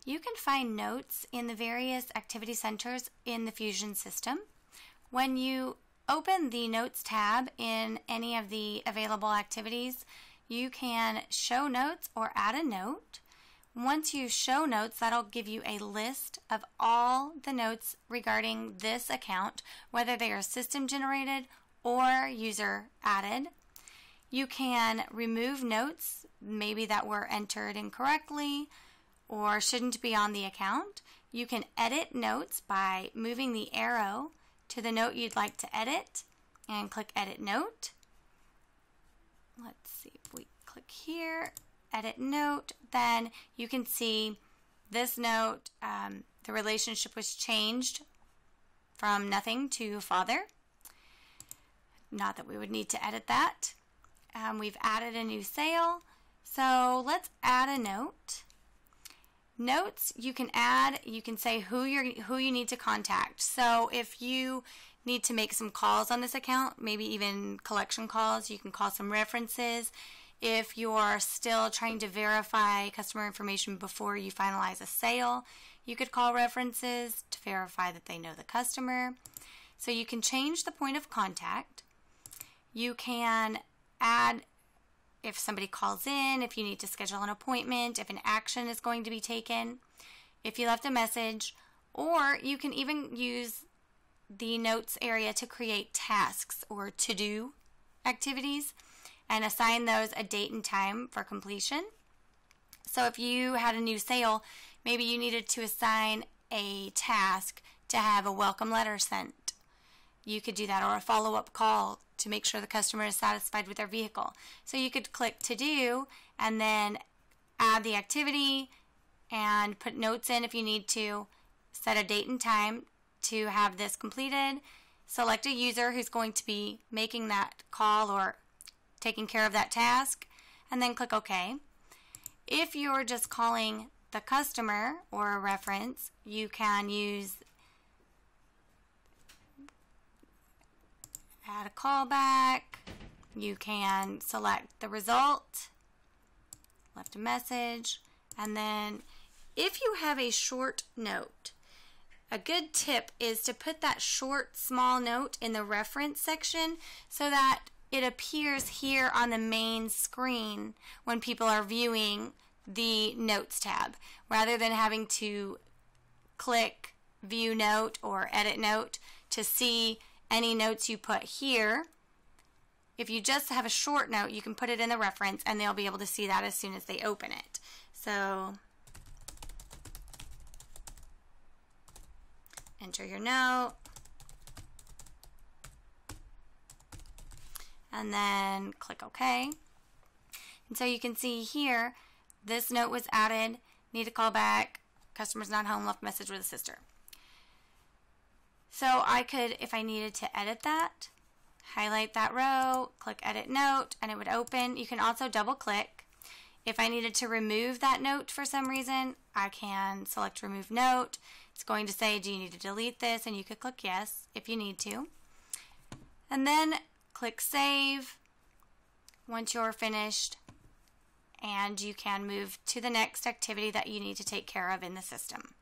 You can find notes in the various activity centers in the Fusion system. When you open the Notes tab in any of the available activities, you can show notes or add a note. Once you show notes, that'll give you a list of all the notes regarding this account, whether they are system generated or user added. You can remove notes, maybe that were entered incorrectly or shouldn't be on the account. You can edit notes by moving the arrow to the note you'd like to edit and click Edit Note. Let's see if we click here, Edit Note, then you can see this note, the relationship was changed from nothing to father. Not that we would need to edit that. We've added a new sale, so let's add a note. Notes you can add, you can say who you need to contact. So if you need to make some calls on this account, maybe even collection calls, you can call some references. If you're still trying to verify customer information before you finalize a sale, you could call references to verify that they know the customer. So you can change the point of contact. You can add if somebody calls in, if you need to schedule an appointment, if an action is going to be taken, if you left a message, or you can even use the notes area to create tasks or to-do activities and assign those a date and time for completion. So if you had a new sale, maybe you needed to assign a task to have a welcome letter sent. You could do that, or a follow-up call to make sure the customer is satisfied with their vehicle. So you could click to do and then add the activity and put notes in if you need to, set a date and time to have this completed, select a user who's going to be making that call or taking care of that task, and then click OK. If you're just calling the customer or a reference, you can use add a callback. You can select the result, left a message, and then if you have a short note, a good tip is to put that short, small note in the reference section so that it appears here on the main screen when people are viewing the Notes tab, rather than having to click View Note or Edit Note to see any notes you put here. If you just have a short note, you can put it in the reference and they'll be able to see that as soon as they open it. So enter your note and then click OK. And so you can see here, this note was added, need to call back, customer's not home, left message with a sister. So I could, if I needed to edit that, highlight that row, click Edit Note, and it would open. You can also double click. If I needed to remove that note for some reason, I can select Remove Note. It's going to say, do you need to delete this? And you could click Yes if you need to. And then click Save once you're finished, and you can move to the next activity that you need to take care of in the system.